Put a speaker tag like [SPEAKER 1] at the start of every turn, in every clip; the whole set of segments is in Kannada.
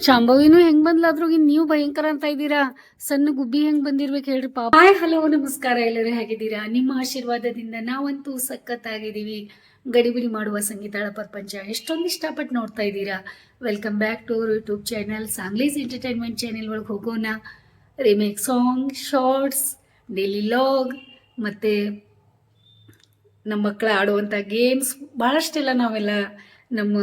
[SPEAKER 1] ಶಾಂಭವಿನೂ ಹೆಂಗ್ ಬಂದ್ಲಾದ್ರೂ ನೀವು ಭಯಂಕರ ಅಂತ ಇದ್ದೀರಾ. ಸಣ್ಣ ಗುಬ್ಬಿ ಹೆಂಗ್ ಬಂದಿರ್ಬೇಕು ಹೇಳ್ರಿ ಪಾಪ. ಹಾಯ್ ಹಲೋ ನಮಸ್ಕಾರ, ಎಲ್ಲರೂ ಹೇಗಿದ್ದೀರಾ? ನಿಮ್ಮ ಆಶೀರ್ವಾದದಿಂದ ನಾವಂತೂ ಸಖತ್ತಾಗಿದ್ದೀವಿ. ಗಡಿಬಿಡಿ ಮಾಡುವ ಸಂಗೀತಳ ಪ್ರಪಂಚ ಎಷ್ಟೊಂದು ಇಷ್ಟಪಟ್ಟು ನೋಡ್ತಾ ಇದ್ದೀರಾ. Welcome back to our YouTube channel ಸಾಂಗ್ಲೀಸ್ ಎಂಟರ್ಟೈನ್ಮೆಂಟ್ ಚಾನೆಲ್ ಒಳಗೆ ಹೋಗೋಣ. Remake song, shorts, daily vlog ಮತ್ತು ನಮ್ಮ ಮಕ್ಕಳು ಆಡುವಂಥ ಗೇಮ್ಸ್ ಭಾಳಷ್ಟೆಲ್ಲ ನಾವೆಲ್ಲ ನಮ್ಮ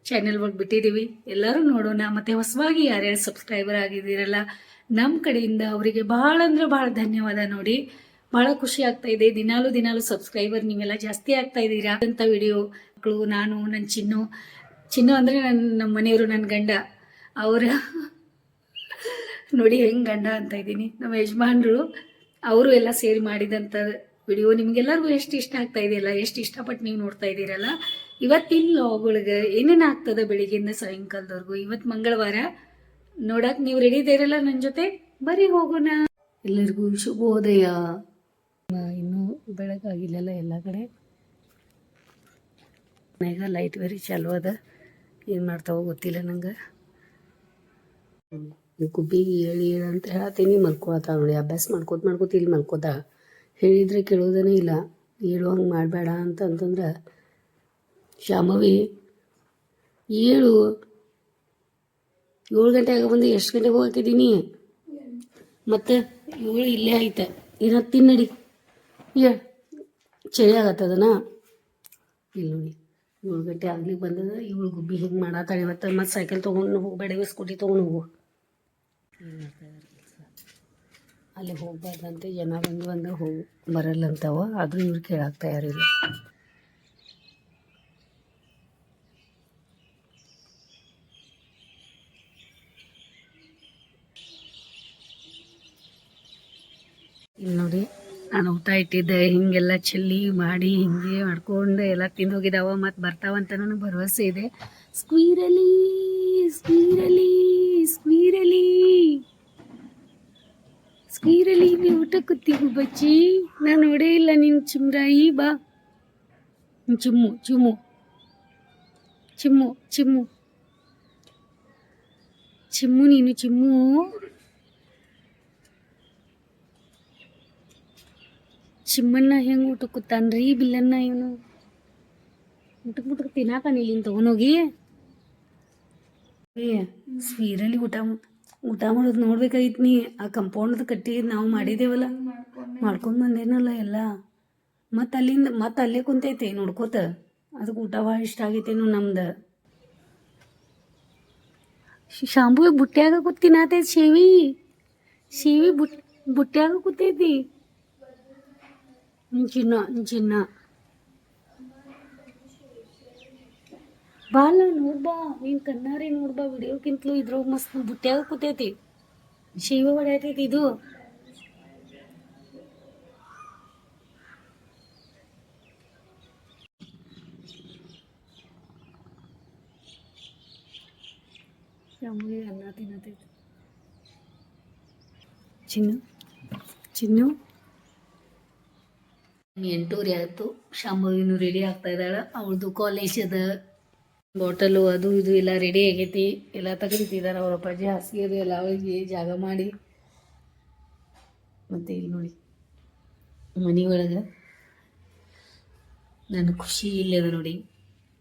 [SPEAKER 1] ಚಾನೆಲ್ ಒಳಗೆ ಬಿಟ್ಟಿದ್ದೀವಿ. ಎಲ್ಲರೂ ನೋಡೋಣ. ಮತ್ತು ಹೊಸವಾಗಿ ಯಾರ್ಯಾರು ಸಬ್ಸ್ಕ್ರೈಬರ್ ಆಗಿದ್ದೀರಲ್ಲ, ನಮ್ಮ ಕಡೆಯಿಂದ ಅವರಿಗೆ ಭಾಳ ಅಂದ್ರೆ ಭಾಳ ಧನ್ಯವಾದ. ನೋಡಿ, ಭಾಳ ಖುಷಿ ಆಗ್ತಾ ಇದೆ. ದಿನಾಲು ಸಬ್ಸ್ಕ್ರೈಬರ್ ನೀವೆಲ್ಲ ಜಾಸ್ತಿ ಆಗ್ತಾ ಇದ್ದೀರಾ ಅಂತ. ವಿಡಿಯೋ ಮಕ್ಕಳು, ನಾನು, ನನ್ನ ಚಿನ್ನು ಅಂದರೆ ನಮ್ಮ ಮನೆಯವರು, ನನ್ನ ಗಂಡ, ಅವರ ನೋಡಿ ಹೆಂಗೆ ಗಂಡ ಅಂತ ಇದ್ದೀನಿ, ನಮ್ಮ ಯಜಮಾನರು ಅವರು ಎಲ್ಲ ಸೇರಿ ಮಾಡಿದಂಥ ವಿಡಿಯೋ ನಿಮ್ಗೆಲ್ಲರಿಗೂ ಎಷ್ಟು ಇಷ್ಟ ಆಗ್ತಾ ಇದೆಯಲ್ಲ, ಎಷ್ಟು ಇಷ್ಟಪಟ್ಟು ನೀವು ನೋಡ್ತಾ ಇದ್ದೀರಲ್ಲ. ಇವತ್ತಿನ ಲಾಗೊಳಗೆ ಏನೇನು ಆಗ್ತದೆ ಬೆಳಿಗ್ಗೆಯಿಂದ ಸಾಯಂಕಾಲದವರೆಗೂ. ಇವತ್ತು ಮಂಗಳವಾರ, ನೋಡಕ್ಕೆ ನೀವು ರೆಡಿ ಇದ್ದೀರಲ್ಲ ನನ್ನ ಜೊತೆ, ಬರೀ ಹೋಗೋಣ. ಎಲ್ಲರಿಗೂ ಶುಭೋದಯ. ಇನ್ನೂ ಬೆಳಗಾಗಿಲ್ಲಲ್ಲ ಎಲ್ಲ ಕಡೆ. ಈಗ ಲೈಟ್ ಬೇರೆ ಚಾಲು ಅದ, ಏನು ಮಾಡ್ತಾವೋ ಗೊತ್ತಿಲ್ಲ ನಂಗೆ. ಗುಬ್ಬಿಗೆ ಹೇಳಿ ಅಂತ ಹೇಳ್ತೀನಿ, ಮಲ್ಕೋತ ನೋಡಿ. ಅಭ್ಯಾಸ ಮಾಡ್ಕೋತ ಇಲ್ಲಿ ಮಲ್ಕೋತ. ಹೇಳಿದರೆ ಕೇಳೋದೇ ಇಲ್ಲ. ಹೇಳು ಹಂಗೆ ಮಾಡಬೇಡ ಅಂತಂದ್ರೆ, ಶಾಂಭವಿ 7 ಗಂಟೆಗೆ ಬಂದು ಎಷ್ಟು ಗಂಟೆಗೆ ಹೋಗಿದ್ದೀನಿ, ಮತ್ತು 7 ಇಲ್ಲೇ ಐತೆ. ಏನು ತಿನ್ನಡಿ ಚಳಿ ಆಗತ್ತದನ. ಇಲ್ಲ ನೋಡಿ, 7 ಗಂಟೆ ಆಗ್ಲಿಕ್ಕೆ ಬಂದದ. ಇವಳು ಗುಬ್ಬಿ ಹಿಂಗೆ ಮಾಡತ್ತಾಳೆ. ಇವತ್ತು ಮತ್ತು ಸೈಕಲ್ ತೊಗೊಂಡು ಹೋಗಬೇಡ, ಸ್ಕೂಟಿ ತೊಗೊಂಡು ಹೋಗು. ಅಲ್ಲಿ ಹೋಗ್ಬಾರ್ದಂತೆ, ಜನ ಬಂದು ಹೋಗಿ ಬರಲ್ಲಂತವ. ಆದರೂ ಇವ್ರು ಕೇಳಾಕ ತಯಾರಿಲ್ಲ. ಇಲ್ಲಿ ನೋಡಿ, ನಾನು ಊಟ ಇಟ್ಟಿದ್ದೆ, ಹಿಂಗೆಲ್ಲ ಚೆಲ್ಲಿ ಮಾಡಿ ಹಿಂಗೆ ಮಾಡ್ಕೊಂಡು ಎಲ್ಲ ತಿಂದು ಹೋಗಿದ್ದಾವ. ಮತ್ತು ಬರ್ತಾವಂತ ನನಗೆ ಭರವಸೆ ಇದೆ. ಸ್ಕ್ವೀರಲಿ ಸ್ಕ್ವೀರಲಿ ಸ್ಕ್ವೀರಲಿ ಸ್ಕ್ವೀರಲಿ, ನೀವು ಊಟ ಕೂತೀವಿ ಬಚ್ಚಿ. ನಾನು ನೋಡೇ ಇಲ್ಲ ನೀನು. ಚಿಮ್ರಾಯಿ ಬಾ, ಚಿಮ್ಮು ಚಿಮ್ಮು ಚಿಮ್ಮು ಚಿಮ್ಮು ಚಿಮ್ಮು, ನೀನು ಚಿಮ್ಮು. ಚಿಮ್ಮನ್ನ ಹೆಂಗೆ ಊಟ ಕೂತಾನ್ರಿ ಬಿಲ್ಲನ್ನ. ಇವನು ಊಟಕ್ಕೆ ತಿನ್ನಾತಾನೆ. ಇಲ್ಲಿಂದ ತೊಗೊಂಡೋಗಿ ಸ್ವೀರಲ್ಲಿ ಊಟ ಮಾಡೋದು ನೋಡ್ಬೇಕಾಗಿತ್ತು. ನೀ ಆ ಕಂಪೌಂಡ್ದು ಕಟ್ಟಿ ನಾವು ಮಾಡಿದ್ದೇವಲ್ಲ, ಮಾಡ್ಕೊಂಡು ಬಂದೇನಲ್ಲ ಎಲ್ಲ. ಮತ್ತು ಅಲ್ಲಿಂದ ಮತ್ತೆ ಅಲ್ಲೇ ಕುಂತೈತೆ ನೋಡ್ಕೋತ. ಅದಕ್ಕೆ ಊಟ ಭಾಳ ಇಷ್ಟ ಆಗೈತೇನು ನಮ್ದು. ಶಾಂಭವಿ ಬುಟ್ಟ್ಯಾಗ ಕೂತಿನಾತೈತಿ. ಶೇವಿ ಬುಟ್ಟ್ಯಾಗ ಕೂತೈತಿ. ಚಿನ್ನ ಬಾಲ ನೋಡ್ಬಾ, ನೀನು ಕಣ್ಣಾರಿ ನೋಡ್ಬಾ. ವಿಡಿಯೋಕ್ಕಿಂತಲೂ ಇದ್ರೊಳಗೆ ಮಸ್ತ್ ಬುಟ್ಟ್ಯಾಗ ಕೂತೈತಿ. ಶೇವಿ ಹೊಡ್ಯಾತೈತಿ ಇದು. ಶಾಂಭವಿ ಅನ್ನ ತಿನ್ನತೈತಿ. ಚಿನ್ನು 8:30 ಆಯಿತು. ಶಾಂಭವಿನೂ ರೆಡಿ ಆಗ್ತಾ ಇದ್ದಾಳೆ. ಅವಳದು ಕಾಲೇಜ್ ಅದ, ಬಾಟಲು ಅದು ಇದು ಎಲ್ಲ ರೆಡಿ ಆಗೈತಿ. ಎಲ್ಲ ತೆಗೆದಿಟ್ಟಿದ್ದಾರೆ ಅವ್ರ ಅಪ್ಪಾಜಿ. ಹಾಸಿಗೆ ಅದು ಎಲ್ಲ ಅವಳಿಗೆ ಜಾಗ ಮಾಡಿ. ಮತ್ತು ಇಲ್ಲಿ ನೋಡಿ, ಮನೆ ಒಳಗೆ ನನ್ನ ಖುಷಿ ಇಲ್ಲದ ನೋಡಿ.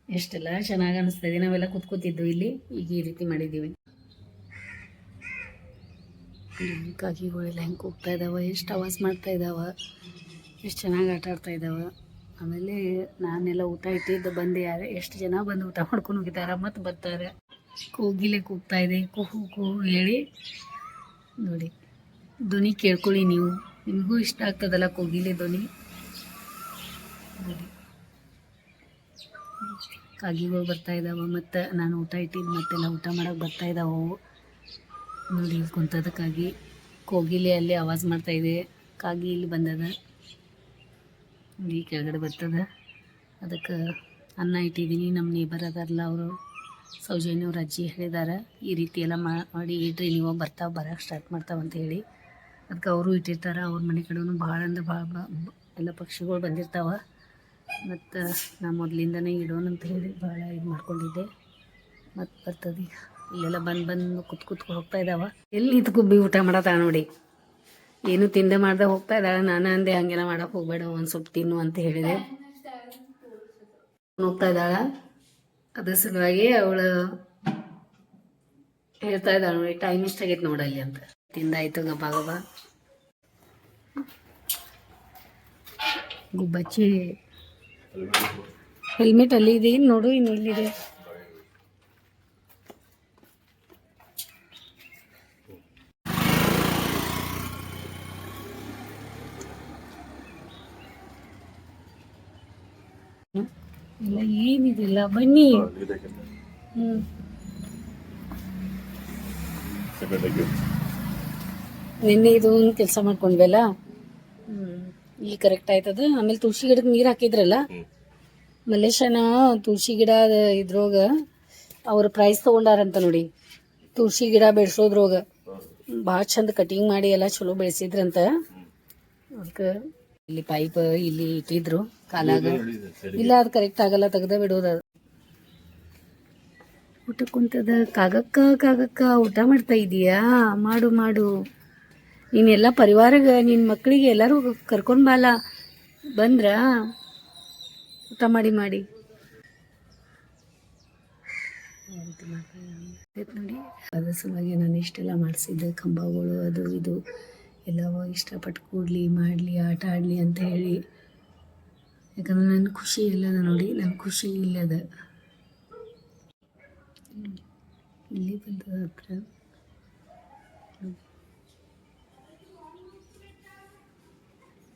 [SPEAKER 1] ಎಷ್ಟೆಲ್ಲ ಚೆನ್ನಾಗಿ ಅನಿಸ್ತಾಯಿದೆ. ನಾವೆಲ್ಲ ಕೂತ್ಕೋತಿದ್ದು ಇಲ್ಲಿ, ಈಗ ಈ ರೀತಿ ಮಾಡಿದ್ದೀವಿ. ಕಾಗಿಗಳೆಲ್ಲ ಹೆಂಗೆ ಕೂಗ್ತಾ ಇದ್ದಾವೆ, ಎಷ್ಟು ಆವಾಜ್ ಮಾಡ್ತಾ ಇದ್ದಾವೆ, ಎಷ್ಟು ಚೆನ್ನಾಗಿ ಆಟ ಆಡ್ತಾ ಇದ್ದಾವೆ. ಆಮೇಲೆ ನಾನೆಲ್ಲ ಊಟ ಇಟ್ಟಿದ್ದು ಬಂದು ಎಷ್ಟು ಜನ ಬಂದು ಊಟ ಮಾಡ್ಕೊಂಡು ಹೋಗಿದ್ದಾರೆ. ಮತ್ತು ಬರ್ತಾರೆ. ಕೋಗಿಲೆ ಕೂಗ್ತಾ ಇದೆ, ಕುಹು ಕುಹು ಹೇಳಿ. ನೋಡಿ, ಧ್ವನಿ ಕೇಳ್ಕೊಳ್ಳಿ ನೀವು, ನಿಮಗೂ ಇಷ್ಟ ಆಗ್ತದಲ್ಲ ಕೋಗಿಲೆ ಧ್ವನಿ. ನೋಡಿ, ಕಾಗಿಗಳು ಬರ್ತಾ ಇದ್ದಾವೆ. ಮತ್ತು ನಾನು ಊಟ ಇಟ್ಟಿದ್ದು ಮತ್ತೆಲ್ಲ ಊಟ ಮಾಡೋಕೆ ಬರ್ತಾ ಇದ್ದಾವೆ. ನೋಡಿ, ಕುಂತದಕ್ಕಾಗಿ ಕೋಗಿಲೆ ಅಲ್ಲಿ ಆವಾಜ್ ಮಾಡ್ತಾಯಿದೆ. ಕಾಗಿ ಇಲ್ಲಿ ಬಂದದ, ಈ ಕೆಳಗಡೆ ಬರ್ತದ. ಅದಕ್ಕೆ ಅನ್ನ ಇಟ್ಟಿದ್ದೀನಿ. ನಮ್ಮ ನೇಬರ್ ಅದಾರಲ್ಲ, ಅವರು ಸೌಜನ್ಯವ್ರ ಅಜ್ಜಿ ಹೇಳಿದ್ದಾರೆ, ಈ ರೀತಿ ಎಲ್ಲ ಮಾಡಿ ಇಡ್ರಿ, ನೀವು ಬರೋಕ್ಕೆ ಸ್ಟಾರ್ಟ್ ಮಾಡ್ತಾವಂತ ಹೇಳಿ. ಅದಕ್ಕೆ ಅವರು ಇಟ್ಟಿರ್ತಾರೆ. ಅವ್ರ ಮನೆ ಕಡೆಯೂ ಭಾಳ ಅಂದ್ರೆ ಭಾಳ ಎಲ್ಲ ಪಕ್ಷಿಗಳು ಬಂದಿರ್ತಾವೆ. ಮತ್ತು ನಾ ಮೊದಲಿಂದನೇ ಇಡೋಣಂತ ಹೇಳಿ ಭಾಳ ಇದು ಮಾಡ್ಕೊಂಡಿದ್ದೆ. ಮತ್ತು ಬರ್ತದೆ. ಇಲ್ಲೆಲ್ಲ ಬಂದು ಕೂತ್ಕೊಂಡು ಹೋಗ್ತಾ ಇದ್ದಾವ. ಎಲ್ಲಿ ನಿಂತು ಗುಬ್ಬಿ ಊಟ ಮಾಡತ್ತ ನೋಡಿ. ಏನು ತಿಂದೆ ಮಾಡ್ದೆ ಹೋಗ್ತಾ ಇದ್ದಾಳೆ. ನಾನು ಅಂದೆ ಹಂಗೆಲ್ಲ ಮಾಡಕ್ಕೆ ಹೋಗ್ಬೇಡ, ಒಂದು ಸ್ವಲ್ಪ ತಿನ್ನು ಅಂತ ಹೇಳಿದೆ. ಹೋಗ್ತಾ ಇದ್ದಾಳ. ಅದ್ರ ಸಲುವಾಗಿ ಅವಳು ಹೇಳ್ತಾ ಇದ್ದಾಳೆ ನೋಡಿ, ಟೈಮ್ ಇಷ್ಟಾಗೈತೆ ನೋಡಲ್ಲಿ ಅಂತ. ತಿಂದಾಯ್ತು ಗಬ ಗಬ. ಗುಬ್ಬಚ್ಚಿ ಹೆಲ್ಮೆಟ್ ಅಲ್ಲಿ ಇದೆ, ನೋಡು ಇನ್ನು ಇಲ್ಲಿದೆ. ಇಲ್ಲ ಏನಿದಿಲ್ಲ, ಬನ್ನಿ. ನಿನ್ನೆ ಇದು ಒಂದು ಕೆಲಸ ಮಾಡ್ಕೊಂಡ್ವಲ್ಲ, ಈಗ ಕರೆಕ್ಟ್ ಆಯ್ತದ. ಆಮೇಲೆ ತುಳಸಿ ಗಿಡಕ್ಕೆ ನೀರು ಹಾಕಿದ್ರಲ್ಲ, ಮಲ್ಲೇಶನ ತುಳಸಿ ಗಿಡ ಇದ್ರೋಗ ಅವ್ರ ಪ್ರೈಸ್ ತೊಗೊಂಡಾರಂತ ನೋಡಿ. ತುಳಸಿ ಗಿಡ ಬೆಳೆಸೋದ್ರೋಗ ಭಾಳ ಚಂದ ಕಟಿಂಗ್ ಮಾಡಿ ಎಲ್ಲ ಚಲೋ ಬೆಳೆಸಿದ್ರಂತ. ಅದಕ್ಕೆ ಇಲ್ಲಿ ಪೈಪ್ ಇಲ್ಲಿ ಇಟ್ಟಿದ್ರು ಕಾಲಾಗ. ಇಲ್ಲ ಅದು ಕರೆಕ್ಟ್ ಆಗಲ್ಲ, ತೆಗ್ದ ಬಿಡೋದು. ಅದು ಊಟ ಕುಂತದ. ಕಾಗಕ್ಕ ಊಟ ಮಾಡ್ತಾ ಇದೀಯಾ? ಮಾಡು ಮಾಡು. ನೀನೆಲ್ಲ ಪರಿವಾರಗ ನಿನ್ನ ಮಕ್ಕಳಿಗೆ ಎಲ್ಲರೂ ಕರ್ಕೊಂಡು ಬಾಲ. ಬಂದ್ರ ಊಟ ಮಾಡಿ ನೋಡಿ. ಅದ್ರ ಸಲುವಾಗಿ ನಾನು ಇಷ್ಟೆಲ್ಲ ಮಾಡಿಸಿದ್ದೆ. ಕಂಬಗಳು ಅದು ಇದು ಎಲ್ಲವೂ ಇಷ್ಟಪಟ್ಟು ಕೂಡಲಿ ಮಾಡಲಿ ಆಟ ಆಡಲಿ ಅಂತ ಹೇಳಿ. ಯಾಕಂದ್ರೆ ನನ್ನ ಖುಷಿ ಇಲ್ಲದ ನೋಡಿ, ನನ್ನ ಖುಷಿ ಇಲ್ಲದ. ಇಲ್ಲಿ ಬಂದ ಹತ್ರ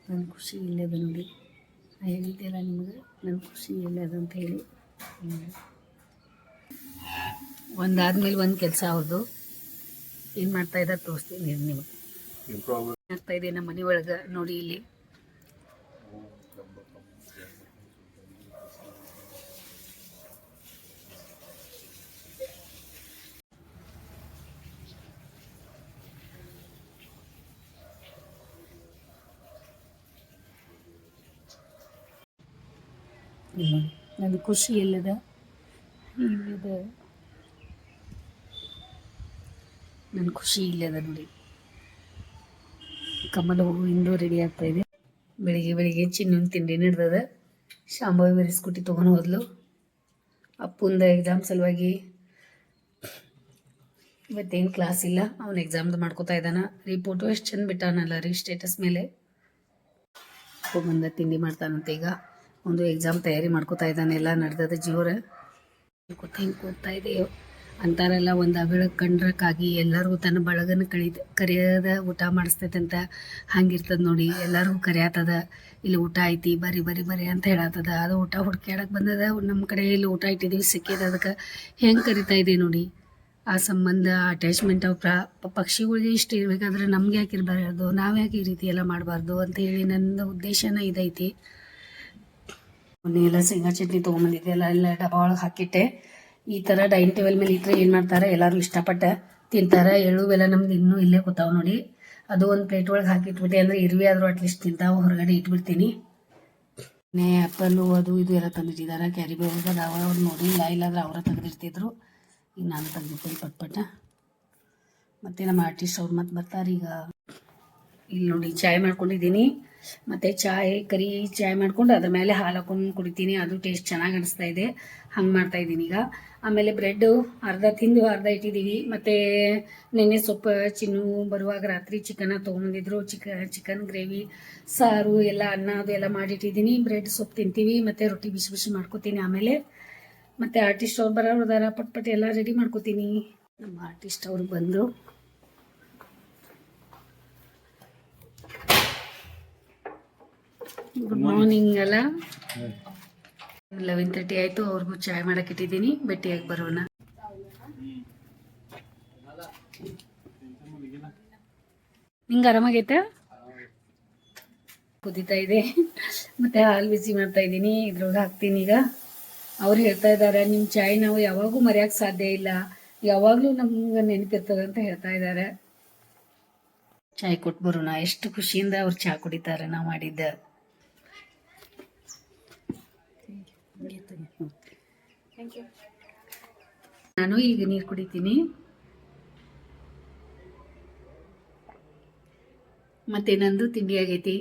[SPEAKER 1] ನನ್ನ ಖುಷಿ ಇಲ್ಲದ ನೋಡಿ. ಹೇಳಿದ್ದೆಲ್ಲ ನಿಮಗೆ, ನನ್ನ ಖುಷಿ ಇಲ್ಲದ ಅಂತ ಹೇಳಿ. ಒಂದಾದ್ಮೇಲೆ ಒಂದು ಕೆಲಸ ಅವ್ರದ್ದು ಏನು ಮಾಡ್ತಾ ಇದ್ದಾರೆ ತೋರಿಸ್ತೀನಿ ನಿಮಗೆ. ಆಗ್ತಾ ಇದೆ ನಮ್ಮ ಮನೆ ಒಳಗೆ ನೋಡಿ. ಇಲ್ಲಿ ನನ್ನ ಖುಷಿ ಎಲ್ಲದ ಇಲ್ಲದ, ನನ್ನ ಖುಷಿ ಇಲ್ಲದ ನೋಡಿ. ಕಮಲ ಹೂವು ಇಂದು ರೆಡಿ ಆಗ್ತಾ ಇದೆ. ಬೆಳಿಗ್ಗೆ ಚಿನ್ನೊಂದು ತಿಂಡಿ ನಡೆದದ. ಶಾಂಭವಿ ಬೇರೆ ಸ್ಕೂಟಿ ತೊಗೊಂಡು ಹೋದ್ಲು. ಅಪ್ಪಂದ ಎಕ್ಸಾಮ್ ಸಲುವಾಗಿ ಇವತ್ತೇನು ಕ್ಲಾಸ್ ಇಲ್ಲ, ಅವ್ನು ಎಕ್ಸಾಮ್ದು ಮಾಡ್ಕೋತಾ ಇದ್ದಾನ. ಫೋಟೋ ಎಷ್ಟು ಚಂದ ಬಿಟ್ಟಾನಲ್ಲ ರೀ ಸ್ಟೇಟಸ್ ಮೇಲೆ. ಅಪ್ಪ ಬಂದ ತಿಂಡಿ ಮಾಡ್ತಾನಂತ. ಈಗ ಒಂದು ಎಕ್ಸಾಮ್ ತಯಾರಿ ಮಾಡ್ಕೋತಾ ಇದ್ದಾನೆ. ಎಲ್ಲ ನಡೆದದ ಜೋರ. ಹಿಂಗೆ ಕೂಗ್ತಾ ಇದೆಯೋ ಅಂತಾರೆಲ್ಲ. ಒಂದು ಬೆಳಗ್ಗೆ ಕಂಡ್ರಕ್ಕಾಗಿ ಎಲ್ಲರಿಗೂ ತನ್ನ ಬಳಗನ ಕರೆಯದ ಊಟ ಮಾಡಿಸ್ತೈತೆ ಅಂತ ಹಂಗಿರ್ತದೆ ನೋಡಿ. ಎಲ್ಲರಿಗೂ ಕರೆಯತ್ತದ, ಇಲ್ಲಿ ಊಟ ಐತಿ ಬರ್ರಿ ಬರ್ರಿ ಬರ್ರಿ ಅಂತ ಹೇಳತ್ತದ. ಅದು ಊಟ ಹುಡ್ಕ್ಯಾಡಕ್ಕೆ ಬಂದದ. ನಮ್ಮ ಕಡೆ ಇಲ್ಲಿ ಊಟ ಇಟ್ಟಿದ್ದೀವಿ ಸಿಕ್ಕಿದ, ಅದಕ್ಕೆ ಹೆಂಗೆ ಕರಿತಾ ಇದೆ ನೋಡಿ. ಆ ಸಂಬಂಧ ಅಟ್ಯಾಚ್ಮೆಂಟ್ ಅವು ಪಕ್ಷಿಗಳಿಗೆ ಇಷ್ಟ ಇರಬೇಕಾದ್ರೆ ನಮ್ಗೆ ಯಾಕೆ ಇರಬಾರ್ದು, ನಾವು ಯಾಕೆ ಈ ರೀತಿ ಎಲ್ಲ ಮಾಡಬಾರ್ದು ಅಂತೇಳಿ ನನ್ನ ಉದ್ದೇಶನ ಇದೈತಿ. ಮೊನ್ನೆ ಎಲ್ಲ ಶೇಂಗಾ ಚಟ್ನಿ ತೊಗೊಂಬಂದಿದ್ದೆ, ಎಲ್ಲ ಡಬ್ಬ ಒಳಗೆ ಹಾಕಿಟ್ಟೆ. ಈ ಥರ ಡೈನಿಂಗ್ ಟೇಬಲ್ ಮೇಲೆ ಇಟ್ಟರೆ ಏನು ಮಾಡ್ತಾರೆ, ಎಲ್ಲರೂ ಇಷ್ಟಪಟ್ಟು ತಿಂತಾರೆ. ಎಳ್ಳು ಬೆಲ್ಲ ನಮ್ದು ಇನ್ನೂ ಇಲ್ಲೇ ಕೂತಾವೆ ನೋಡಿ. ಅದು ಒಂದು ಪ್ಲೇಟ್ ಒಳಗೆ ಹಾಕಿಟ್ಬಿಟ್ಟೆ ಅಂದರೆ ಇರುವೆ ಆದರೂ ಅಟ್ಲೀಸ್ಟ್ ತಿಂತಾವೆ. ಹೊರಗಡೆ ಇಟ್ಬಿಡ್ತೀನಿ. ಆ್ಯಪಲ್ಲು ಅದು ಇದು ಎಲ್ಲ ತಂದಿಟ್ಟಿದ್ದಾರೆ. ಕ್ಯಾರಿ ಬ್ಯಾಗ್ ಅದಾವ. ಅವ್ರು ನೋಡಿಲ್ಲ, ಇಲ್ಲಾಂದ್ರೆ ಅವರ ತೆಗೆದಿರ್ತಿದ್ರು. ಈಗ ನಾನು ತೆಗೆದಿರ್ತೀನಿ ಪಟ್ಪಟ್ಟ. ಮತ್ತು ನಮ್ಮ ಆರ್ಟಿಸ್ಟ್ ಅವ್ರು ಮತ್ತೆ ಬರ್ತಾರೆ ಈಗ. ಇಲ್ಲಿ ನೋಡಿ ಚಾಯ್ ಮಾಡ್ಕೊಂಡಿದ್ದೀನಿ. ಮತ್ತು ಕರಿ ಚಾಯ್ ಮಾಡ್ಕೊಂಡು ಅದ್ರ ಮೇಲೆ ಹಾಲು ಹಾಕೊಂಡು ಕುಡಿತೀನಿ. ಅದು ಟೇಸ್ಟ್ ಚೆನ್ನಾಗಿ ಅನಿಸ್ತಾ ಇದೆ. ಹಂಗೆ ಮಾಡ್ತಾಯಿದ್ದೀನಿ ಈಗ. ಆಮೇಲೆ ಬ್ರೆಡ್ಡು ಅರ್ಧ ತಿಂದು ಅರ್ಧ ಇಟ್ಟಿದ್ದೀವಿ. ಮತ್ತು ನೆನ್ನೆ ಸ್ವಲ್ಪ ಚಿನ್ನು ಬರುವಾಗ ರಾತ್ರಿ ಚಿಕನ್ನ ತೊಗೊಂಬಂದಿದ್ರು. ಚಿಕನ್ ಗ್ರೇವಿ ಸಾರು ಎಲ್ಲ ಅನ್ನ ಅದು ಎಲ್ಲ ಮಾಡಿಟ್ಟಿದ್ದೀನಿ. ಬ್ರೆಡ್ ಸ್ವಲ್ಪ ತಿಂತೀವಿ, ಮತ್ತು ರೊಟ್ಟಿ ಬಿಸಿ ಬಿಸಿ ಮಾಡ್ಕೊತೀನಿ. ಆಮೇಲೆ ಮತ್ತು ಆರ್ಟಿಸ್ಟ್ ಅವ್ರು ಬರೋದಾರ ಪಟ್ಪಟ್ಟು ಎಲ್ಲ ರೆಡಿ ಮಾಡ್ಕೊತೀನಿ. ನಮ್ಮ ಆರ್ಟಿಸ್ಟ್ ಅವ್ರು ಬಂದರು. ಗುಡ್ ಮಾರ್ನಿಂಗ್ ಅಲ್ಲ, 11:30 ಆಯಿತು. ಅವ್ರಿಗೂ ಚಾಯ್ ಮಾಡಕ್ಕೆ ಇಟ್ಟಿದ್ದೀನಿ. ಭೇಟಿಯಾಗಿ ಬರೋಣ. ನಿಂಗೆ ಆರಾಮಾಗೈತೆ? ಕುದೀತಾ ಇದೆ. ಮತ್ತು ಹಾಲು ಬಿಸಿ ಮಾಡ್ತಾ ಇದ್ದೀನಿ. ಇದ್ರೊಳಗೆ ಹಾಕ್ತೀನಿ ಈಗ. ಅವ್ರು ಹೇಳ್ತಾ ಇದ್ದಾರೆ, ನಿಮ್ಮ ಚಾಯ್ ನಾವು ಯಾವಾಗೂ ಮರೆಯೋಕ್ಕೆ ಸಾಧ್ಯ ಇಲ್ಲ, ಯಾವಾಗಲೂ ನಮ್ಗೆ ನೆನಪಿರ್ತದೆ ಅಂತ ಹೇಳ್ತಾ ಇದ್ದಾರೆ. ಚಾಯ್ ಕೊಟ್ಟು ಬರೋಣ. ಎಷ್ಟು ಖುಷಿಯಿಂದ ಅವ್ರು ಚಹಾ ಕುಡಿತಾರೆ ನಾವು ಮಾಡಿದ್ದ. Thank you. ನಾನು ಈಗ ನೀರು ಕುಡಿತೀನಿ. ಮತ್ತು ನಂದು ತಿಂಡಿ ಆಗೈತಿ.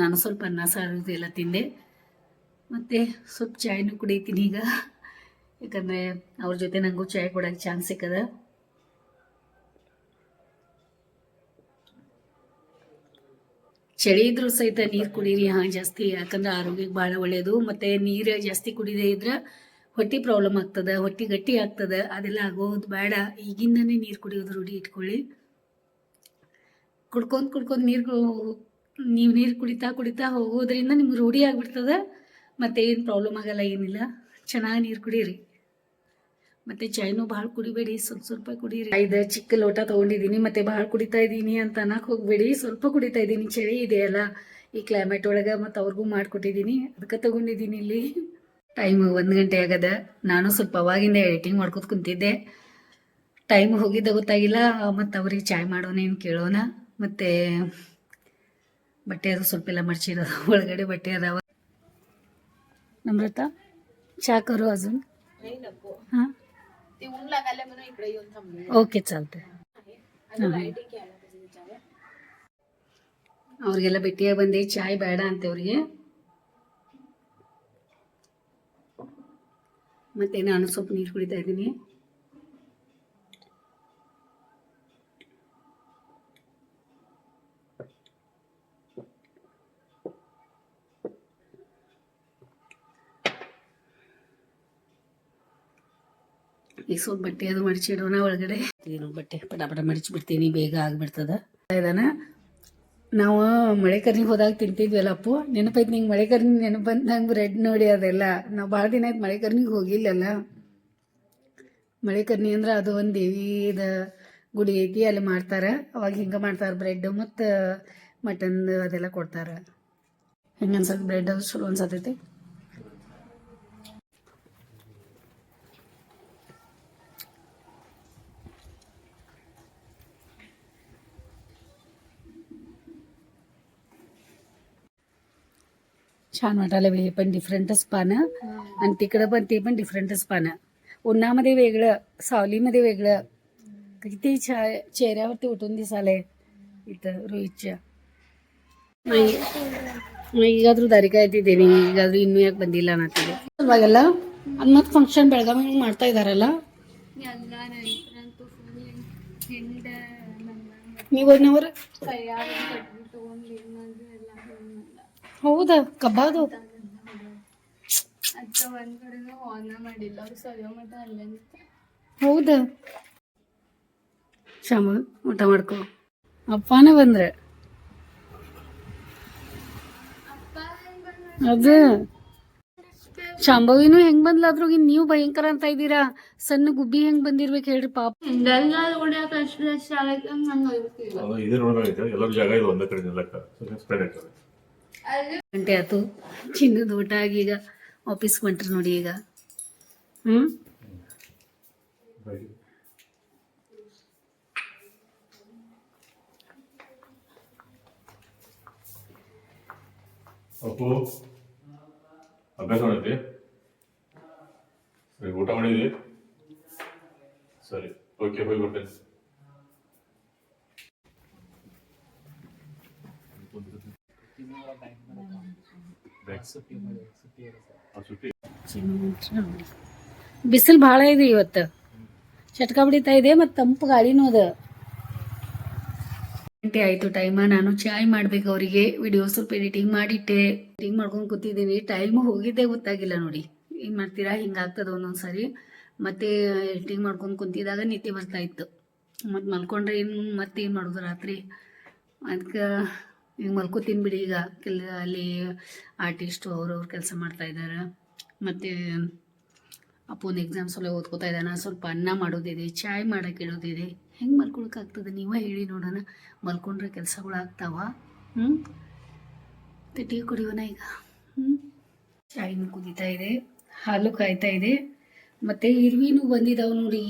[SPEAKER 1] ನಾನು ಸ್ವಲ್ಪ ಅನ್ನ ಸಾರು ಎಲ್ಲ ತಿಂದೆ. ಮತ್ತು ಸ್ವಲ್ಪ ಚಾಯ್ನು ಕುಡಿತೀನಿ ಈಗ, ಯಾಕಂದರೆ ಅವ್ರ ಜೊತೆ ನನಗೂ ಚಾಯ್ ಕೊಡೋಕ್ಕೆ ಚಾನ್ಸ್ ಸಿಕ್ಕದ. ಚಳಿ ಇದ್ರೂ ಸಹಿತ ನೀರು ಕುಡೀರಿ ಜಾಸ್ತಿ, ಯಾಕಂದ್ರೆ ಆರೋಗ್ಯಕ್ಕೆ ಭಾಳ ಒಳ್ಳೆಯದು. ಮತ್ತು ನೀರು ಜಾಸ್ತಿ ಕುಡಿದೇ ಇದ್ರೆ ಹೊಟ್ಟೆ ಪ್ರಾಬ್ಲಮ್ ಆಗ್ತದೆ, ಹೊಟ್ಟೆ ಗಟ್ಟಿ ಆಗ್ತದೆ. ಅದೆಲ್ಲ ಆಗೋದು ಬೇಡ. ಈಗಿಂದನೇ ನೀರು ಕುಡಿಯೋದು ರೂಢಿ ಇಟ್ಕೊಳ್ಳಿ. ಕುಡ್ಕೊಂಡು ನೀವು ನೀರು ಕುಡಿತಾ ಹೋಗೋದ್ರಿಂದ ನಿಮ್ಗೆ ರೂಢಿ ಆಗಿಬಿಡ್ತದೆ. ಮತ್ತು ಏನು ಪ್ರಾಬ್ಲಮ್ ಆಗಲ್ಲ, ಏನಿಲ್ಲ. ಚೆನ್ನಾಗಿ ನೀರು ಕುಡೀರಿ. ಮತ್ತು ಚಾಯ್ನೂ ಭಾಳ ಕುಡಿಬೇಡಿ, ಸ್ವಲ್ಪ ಕುಡೀರಿ. ಇದು ಚಿಕ್ಕ ಲೋಟ ತೊಗೊಂಡಿದ್ದೀನಿ, ಮತ್ತು ಭಾಳ ಕುಡಿತಾ ಇದ್ದೀನಿ ಅಂತ ಅನ್ನಕ್ಕೆ ಹೋಗಬೇಡಿ. ಸ್ವಲ್ಪ ಕುಡಿತಾ ಇದ್ದೀನಿ, ಚಳಿ ಇದೆಯಲ್ಲ ಈ ಕ್ಲೈಮೇಟ್ ಒಳಗೆ, ಮತ್ತು ಅವ್ರಿಗೂ ಮಾಡಿಕೊಟ್ಟಿದ್ದೀನಿ, ಅದಕ್ಕೆ ತೊಗೊಂಡಿದ್ದೀನಿ. ಇಲ್ಲಿ ಟೈಮ್ 1 ಗಂಟೆ ಆಗದ. ನಾನು ಸ್ವಲ್ಪ ಅವಾಗಿಂದ ಎಡಿಟಿಂಗ್ ಮಾಡ್ಕೊತ ಕುಂತಿದ್ದೆ. ಟೈಮ್ ಹೋಗಿದ್ದ ಗೊತ್ತಾಗಿಲ್ಲ. ಮತ್ತು ಅವ್ರಿಗೆ ಚಾಯ್ ಮಾಡೋನೇನು ಕೇಳೋಣ. ಮತ್ತು ಬಟ್ಟೆ ಅದು ಸ್ವಲ್ಪ ಎಲ್ಲ ಮಡ್ಚಿರೋದು, ಒಳಗಡೆ ಬಟ್ಟೆ ಅದಾವ. नम्रता चहा करू अजून? हां, ओके चालते. ಅವ್ರಿಗೆಲ್ಲ ಭೇಟಿಯಾಗಿ ಬಂದೆ. ಚಾಯ್ ಬೇಡ ಅಂತೆ ಅವ್ರಿಗೆ. ಮತ್ತೆ ನಾನು ಸ್ವಲ್ಪ ನೀರು ಕುಡಿತಾ ಇದ್ದೀನಿ. ಈಗ ಸ್ವಲ್ಪ ಬಟ್ಟೆ ಅದು ಮಡಿಚಿಡೋಣ ಒಳಗಡೆ. ಏನು ಬಟ್ಟೆ ಪಟ ಮಡಿಚಿಬಿಡ್ತೀನಿ, ಬೇಗ ಆಗಿಬಿಡ್ತದೆ. ಇದಾನ ನಾವು ಮಳೆಕರ್ನಿಗೆ ಹೋದಾಗ ತಿಂತಿದ್ವಲ್ಲ ಅಪ್ಪು, ನೆನಪೈತಿ ನಿಂಗೆ? ಮಳೆಕರ್ನಿ ನೆನಪು ಬಂದು ನಂಗೆ ಬ್ರೆಡ್ ನೋಡಿ ಅದೆಲ್ಲ. ನಾವು ಭಾಳ ದಿನ ಆಯ್ತು ಮಳೆಕರ್ನಿಗೆ ಹೋಗಿಲ್ಲಲ್ಲ. ಮಳೆಕರ್ನಿ ಅಂದ್ರೆ ಅದು ಒಂದು ದೇವಿದ ಗುಡಿ ಐತಿ, ಅಲ್ಲಿ ಮಾಡ್ತಾರೆ. ಅವಾಗ ಹಿಂಗೆ ಮಾಡ್ತಾರೆ, ಬ್ರೆಡ್ ಮತ್ತು ಮಟನ್ ಅದೆಲ್ಲ ಕೊಡ್ತಾರೆ. ಹೆಂಗೆ ಅನ್ಸತ್ತೆ ಬ್ರೆಡ್? ಅದು ಚಲೋ ಅನ್ಸತೈತಿ. छान वाटायला. हे पण डिफरंटच पानं, आणि तिकडं पण ते पण डिफरंटच पानं. उन्हामध्ये वेगळं, सावलीमध्ये वेगळं. किती चेहऱ्यावरती उठून दिसालंय इथं रोहितच्या. ಈಗಾದ್ರೂ ದಾರಿ ಕಾಯ್ತಿದ್ದೇನೆ. ಈಗಾದ್ರೂ ಇನ್ನೂ ಯಾಕೆ ಬಂದಿಲ್ಲ ಅನ್ನತ್ತಿದೆ ಅವಾಗೆಲ್ಲ. ಅದು ಮತ್ತೆ ಫಂಕ್ಷನ್ ಬೆಳಗಾವಿ ಮಾಡ್ತಾ ಇದ್ದಾರಲ್ಲ. ನೀವು ಹೋದ್ನವ್ರು? ಹೌದಾ? ಕಬ್ಬಾದು ಹೌದಾ? ಶಾಮ ಊಟ ಮಾಡ್ಕೊ. ಅಪ್ಪನೇ ಬಂದ್ರೆ ಅದು ಶಾಂಭವಿನೂ ಹೆಂಗ್ ಬಂದ್ಲಾದ್ರೂ ನೀವು ಭಯಂಕರ ಅಂತ ಇದ್ದೀರಾ. ಸಣ್ಣ ಗುಬ್ಬಿ ಹೆಂಗ್ ಬಂದಿರ್ಬೇಕು ಹೇಳ್ರಿ ಪಾಪ. ಗಂಟೆ ಆಯ್ತು, ಚಿನ್ನದ ಊಟ ಆಗಿ ಈಗ ಆಫೀಸ್ಗೆ ಹೊಂಟ್ರಿ ನೋಡಿ. ಈಗ
[SPEAKER 2] ಅಪ್ಪು ಅಭ್ಯಾಸ ಮಾಡಿದ್ವಿ, ಸರಿ ಊಟ ಮಾಡಿದ್ವಿ, ಸರಿ ಓಕೆ ಹೋಗಿ ಬರ್ತೇನೆ.
[SPEAKER 1] ಬಿಸಿಲು ಭಾಳ ಇದೆ ಇವತ್ತು, ಚಟ್ಕ ಬಿಡಿತಾ ಇದೆ, ಮತ್ತು ತಂಪು ಗಾಳಿನೂ ಅದ. ಗಂಟೆ ಆಯಿತು ಟೈಮ. ನಾನು ಚಾಯ್ ಮಾಡ್ಬೇಕು ಅವರಿಗೆ. ವಿಡಿಯೋ ಸ್ವಲ್ಪ ಎಡಿಟಿಂಗ್ ಮಾಡಿಟ್ಟೆ, ಎಡಿಟಿಂಗ್ ಮಾಡ್ಕೊಂಡು ಕೂತಿದ್ದೀನಿ. ಟೈಮು ಹೋಗಿದ್ದೇ ಗೊತ್ತಾಗಿಲ್ಲ ನೋಡಿ. ಏನು ಮಾಡ್ತೀರಾ, ಹಿಂಗಾಗ್ತದೆ ಒಂದೊಂದು ಸಾರಿ. ಮತ್ತು ಎಡಿಟಿಂಗ್ ಮಾಡ್ಕೊಂಡು ಕುಂತಿದ್ದಾಗ ನಿದ್ದೆ ಬರ್ತಾ ಇತ್ತು. ಮತ್ತು ಮಲ್ಕೊಂಡ್ರೆ ಮತ್ತೇನು ಮಾಡೋದು ರಾತ್ರಿ. ಅದಕ್ಕೆ ಈಗ ಮಲ್ಕೋತೀನಿ ಬಿಡಿ. ಈಗ ಅಲ್ಲಿ ಆರ್ಟಿಸ್ಟು ಅವ್ರವ್ರು ಕೆಲಸ ಮಾಡ್ತಾಯಿದ್ದಾರೆ. ಮತ್ತು ಅಪ್ಪನ ಎಕ್ಸಾಮ್ಸ್ ಎಲ್ಲ ಓದ್ಕೋತಾ ಇದ್ದಾನೆ. ಸ್ವಲ್ಪ ಅನ್ನ ಮಾಡೋದಿದೆ, ಚಾಯ್ ಮಾಡೋಕೆ ಇಡೋದಿದೆ. ಹೆಂಗೆ ಮಲ್ಕೊಳಕ್ಕಾಗ್ತದೆ ನೀವೇ ಹೇಳಿ ನೋಡೋಣ. ಮಲ್ಕೊಂಡ್ರೆ ಕೆಲಸಗಳು ಆಗ್ತಾವ? ಟೀ ಕುಡಿಯೋಣ ಈಗ. ಚಾಯ್ನು ಕುದೀತಾ ಇದೆ, ಹಾಲು ಕಾಯ್ತಾ ಇದೆ, ಮತ್ತು ಇರುವಿನೂ ಬಂದಿದ್ದಾವೆ ನೋಡಿ.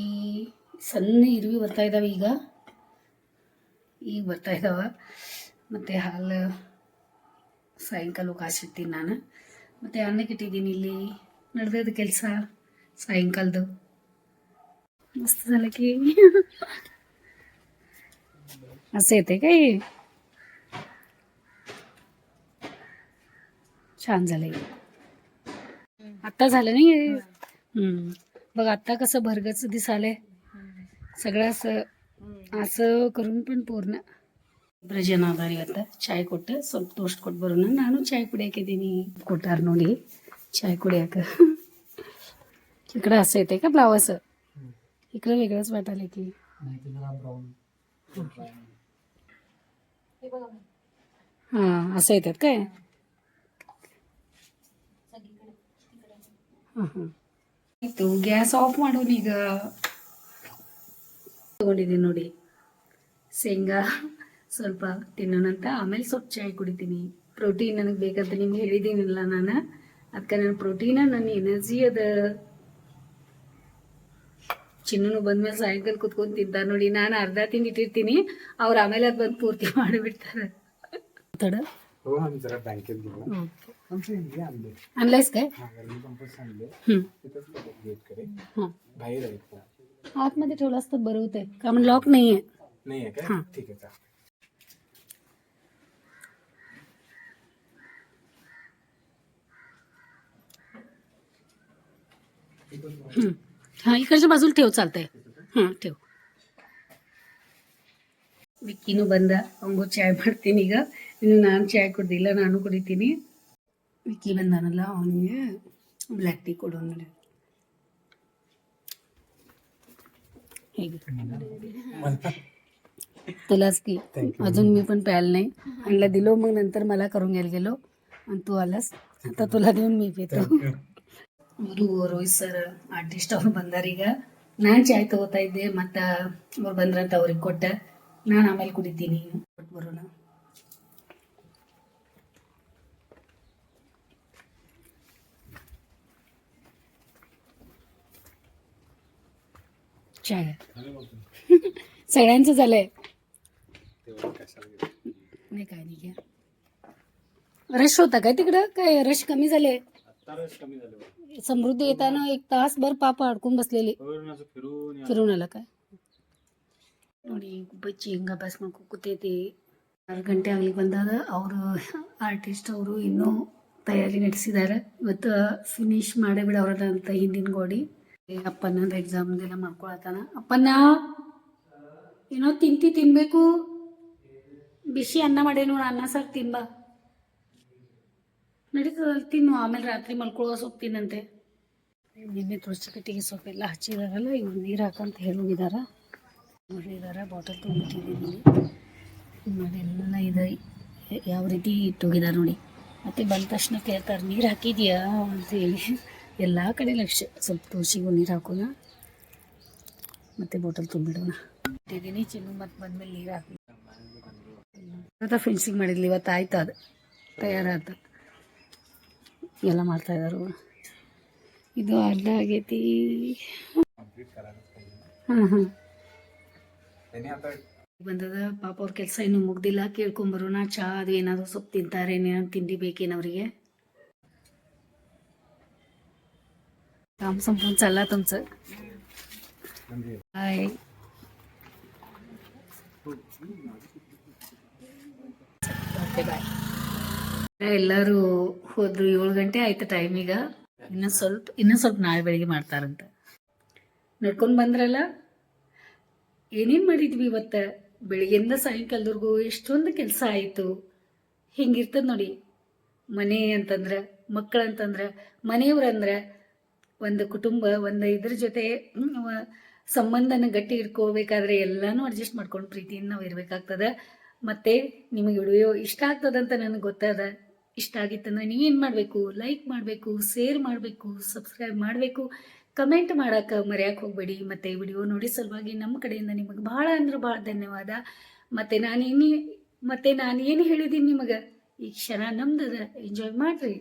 [SPEAKER 1] ಸಣ್ಣ ಇರುವಿ ಬರ್ತಾ ಇದ್ದಾವೆ ಈಗ ಬರ್ತಾ ಇದ್ದಾವೆ. ಮತ್ತು ಹಾಲು ಸಾಯಂಕಾಲ ಕಾಸಿರ್ತೀನಿ ನಾನು. ಮತ್ತು ಅನ್ನಕ್ಕೆ ಇಟ್ಟಿದ್ದೀನಿ. ಇಲ್ಲಿ ನಡೆದದ ಕೆಲಸ ಸಾಯಂಕಾಲದ್ದು. मस्त झालं की असं येते काय छान झालंय आता झालं नाही बघ आता कसं भरगच दिसालंय सगळं असं करून पण पूर्ण ಬ್ರಜನ ಅದಾರಿ ಇವತ್ತು ಚಾಯ್ ಕೊಟ್ಟು ಸ್ವಲ್ಪ ಟೋಸ್ಟ್ ಕೊಟ್ಟು ಬರೋಣ ನಾನು ಚಾಯ್ ಕುಡಿಯಾಕಿದ್ದೀನಿ ಕೊಟ್ಟಾರ ನೋಡಿ ಚಾಯ್ ಕುಡಿಯಾಕ इकडं असं येते का ब्लावस इकडं वेगळंच वाटायला की हां असं येतात काय हां हां ಆಯಿತು ಗ್ಯಾಸ್ ಆಫ್ ಮಾಡೋಣ ಈಗ ತಗೊಂಡಿದ್ದೀನಿ ನೋಡಿ ಶೇಂಗಾ ಸ್ವಲ್ಪ ತಿನ್ನೋಣಂತ ಆಮೇಲೆ ಸ್ವಲ್ಪ ಚಾಯ್ ಕುಡಿತೀನಿ ಪ್ರೋಟೀನ್ ನನಗೆ ಬೇಕಂತ ನಿಮ್ಗೆ ಹೇಳಿದ್ದೀನಿಲ್ಲ ನಾನು ಅದಕ್ಕೆ ನನ್ನ ಪ್ರೋಟೀನ ನನ್ನ ಎನರ್ಜಿ ಅದ ಚಿನ್ನೂ ಬಂದ್ಮೇಲೆ ಸಾಯಂಕಾಲ ಕುತ್ಕೊಂಡು ತಿಂತಾರೆ ನೋಡಿ ನಾನು ಅರ್ಧ ತಿಂದಿಟ್ಟಿರ್ತೀನಿ ಅವ್ರು ಆಮೇಲೆ ಅದು ಬಂದು ಪೂರ್ತಿ ಮಾಡಿಬಿಡ್ತಾರೆ ತಡ
[SPEAKER 3] हो आम्ही जरा बँकेत गेलो आमचं इंडिया आणले
[SPEAKER 1] आणलायस काय
[SPEAKER 3] गरमी पंपच आणले
[SPEAKER 1] हं.
[SPEAKER 3] तिथंच गेटकडे
[SPEAKER 1] हां
[SPEAKER 3] बाहेर आहेत
[SPEAKER 1] आतमध्ये ठेवलं असतं बरं होतंय का म्हणजे लॉक नाही आहे
[SPEAKER 3] नाही आहे काय
[SPEAKER 1] हां.
[SPEAKER 3] ठीक आहे चालेल
[SPEAKER 1] हां इकडच्या बाजूला ठेव चालतंय हां ठेव ವಿಕ್ಕಿನೂ ಬಂದ ಅವಂಗೂ ಚಾಯ್ ಮಾಡ್ತೀನಿ ಈಗ ಇನ್ನು ನಾನು ಚಾಯ್ ಕುಡ್ದಿಲ್ಲ ನಾನು ಕುಡಿತೀನಿ ವಿಕ್ಕಿ ಬಂದಾನಲ್ಲ ಅವನಿಗೆ ब्लॅक टी ಕೊಡು ನೋಡಿ ಹೇಗೆ तुलाच की अजून मी पण प्यायला नाही आणला दिलो मग नंतर मला करून घ्यायला गेलो आणि तू आलास आता तुला देऊन मी पितो ರೋಹಿತ್ ಸರ್ ಆರ್ಟಿಸ್ಟ್ ಅವ್ರು ಬಂದಾರೀಗ ನಾನು ಚಾಯ್ ತಗೋತಾ ಇದ್ದೆ ಮತ್ತು ಅವ್ರು ಬಂದ್ರಂತ ಅವ್ರಿಗೆ ಕೊಟ್ಟೆ ನಾನು ಆಮೇಲೆ ಕುಡಿತೀನಿ ಕೊಟ್ಟು ಬರೋಣ चाय सगळ्यांचं झालंय नाही काय नाही घ्या रश होता काय तिकडं काय रश कमी झाले
[SPEAKER 3] कमी झालं
[SPEAKER 1] समृद्धी येताना एक तासभर पापा अडकून बसलेली फिरून आला काय ನೋಡಿ ಬಚ್ಚಿ ಹಿಂಗೆ ಅಭ್ಯಾಸ ಮಾಡ್ಕೊಂಡು ಕೂತೈತಿ 6 ಗಂಟೆ ಆಗಲಿ ಬಂದಾಗ ಅವರು ಆರ್ಟಿಸ್ಟ್ ಅವರು ಇನ್ನೂ ತಯಾರಿ ನಡೆಸಿದ್ದಾರೆ ಇವತ್ತು ಫಿನಿಶ್ ಮಾಡೇ ಬಿಡವ್ರದ ಅಂತ ಹಿಂದಿನ ಗೋಡಿ ಅಪ್ಪನ ಎಕ್ಸಾಮ್ದೆಲ್ಲ ಮಾಡ್ಕೊಳತ್ತಾನ ಅಪ್ಪನ ಏನೋ ತಿನ್ಬೇಕು ಬಿಸಿ ಅನ್ನ ಮಾಡೇ ನೋಡು ಅನ್ನ ಸಾಕು ತಿನ್ಬಾ ನಡೀತದಲ್ಲಿ ತಿನ್ನು ಆಮೇಲೆ ರಾತ್ರಿ ಮಲ್ಕೊಳ್ಳೋ ಸೊಪ್ಪು ತಿನ್ನಂತೆ ನಿನ್ನೆ ತುಳಸಿ ಕಟ್ಟಿಗೆ ಸೊಪ್ಪೆಲ್ಲ ಹಚ್ಚಿದಾರಲ್ಲ ಇವ್ರು ನೀರು ಹಾಕಂತ ಹೇಳೋಗಿದಾರ ನೋಡಿದಾರ ಬಾಟಲ್ ತುಂಬಿಟ್ಟಿದ್ದೀನಿ ನೋಡಿ ಎಲ್ಲ ಇದು ಯಾವ ರೀತಿ ಇಟ್ಟೋಗಿದಾರೆ ನೋಡಿ ಮತ್ತು ಬಂದ ತಕ್ಷಣ ಕೇಳ್ತಾರೆ ನೀರು ಹಾಕಿದ್ಯಾ ಅಂತೇಳಿ ಎಲ್ಲ ಕಡೆ ಲಕ್ಷ್ಯ ಸ್ವಲ್ಪ ತುಳಸಿಗೂ ನೀರು ಹಾಕೋಣ ಮತ್ತು ಬಾಟಲ್ ತುಂಬಿಡೋಣ ಇಟ್ಟಿದ್ದೀನಿ ಚಿನ್ನು ಮತ್ತು ಬಂದಮೇಲೆ ನೀರು ಹಾಕಿ ಇವತ್ತು ಫಿನಿಶಿಂಗ್ ಮಾಡಿದ್ಲಿ ಇವತ್ತು ಆಯ್ತು ಅದು ತಯಾರಾದ ಎಲ್ಲ ಮಾಡ್ತಾಯಿದ್ದಾರೆ ಇದು ಅರ್ಧ ಆಗೈತಿ ಹಾಂ ಹಾಂ ಬಂದದ ಪಾಪ ಅವ್ರ ಕೆಲಸ ಇನ್ನೂ ಮುಗ್ದಿಲ್ಲ ಕೇಳ್ಕೊಂಬರೋಣ ಚಹಾ ಅದು ಏನಾದರೂ ಸ್ವಲ್ಪ ತಿಂತಾರೆ ಏನೇನಾದ್ರು ತಿಂಡಿ ಬೇಕೇನವರಿಗೆ काम संपून चालला तुमचं हाय ಬಾಯ್ ಎಲ್ಲರೂ ಹೋದ್ರು 7 ಗಂಟೆ ಆಯ್ತು ಟೈಮ್ ಈಗ ಇನ್ನೂ ಸ್ವಲ್ಪ ನಾಳೆ ಬೆಳಿಗ್ಗೆ ಮಾಡ್ತಾರಂತ ನಡ್ಕೊಂಡು ಬಂದ್ರಲ್ಲ ಏನೇನು ಮಾಡಿದ್ವಿ ಇವತ್ತು ಬೆಳಿಗ್ಗೆಯಿಂದ ಸಾಯಂಕಾಲದವರೆಗೂ ಎಷ್ಟೊಂದು ಕೆಲಸ ಆಯಿತು ಹಿಂಗಿರ್ತದೆ ನೋಡಿ ಮನೆ ಅಂತಂದ್ರೆ ಮಕ್ಕಳಂತಂದ್ರೆ ಮನೆಯವ್ರಂದ್ರೆ ಒಂದು ಕುಟುಂಬ ಒಂದು ಇದ್ರ ಜೊತೆ ಸಂಬಂಧನ ಗಟ್ಟಿ ಇಟ್ಕೋಬೇಕಾದ್ರೆ ಎಲ್ಲನೂ ಅಡ್ಜಸ್ಟ್ ಮಾಡ್ಕೊಂಡು ಪ್ರೀತಿಯಿಂದ ನಾವು ಇರಬೇಕಾಗ್ತದೆ ಮತ್ತು ನಿಮಗೆ ವಿಡಿಯೋ ಇಷ್ಟ ಆಗ್ತದಂತ ನನಗೆ ಗೊತ್ತದ ಇಷ್ಟ ಆಗಿತ್ತಂದ್ರೆ ನೀವೇನು ಮಾಡಬೇಕು ಲೈಕ್ ಮಾಡಬೇಕು ಶೇರ್ ಮಾಡಬೇಕು ಸಬ್ಸ್ಕ್ರೈಬ್ ಮಾಡಬೇಕು ಕಮೆಂಟ್ ಮಾಡೋಕೆ ಮರೆಯೋಕೆ ಹೋಗಬೇಡಿ ಮತ್ತು ವಿಡಿಯೋ ನೋಡಿ ಸಲುವಾಗಿ ನಮ್ಮ ಕಡೆಯಿಂದ ನಿಮಗೆ ಭಾಳ ಅಂದ್ರೆ ಭಾಳ ಧನ್ಯವಾದ ಮತ್ತು ನಾನು ಏನು ಹೇಳಿದ್ದೀನಿ ನಿಮಗೆ ಈ ಕ್ಷಣ ನಮ್ದದ ಎಂಜಾಯ್ ಮಾಡಿರಿ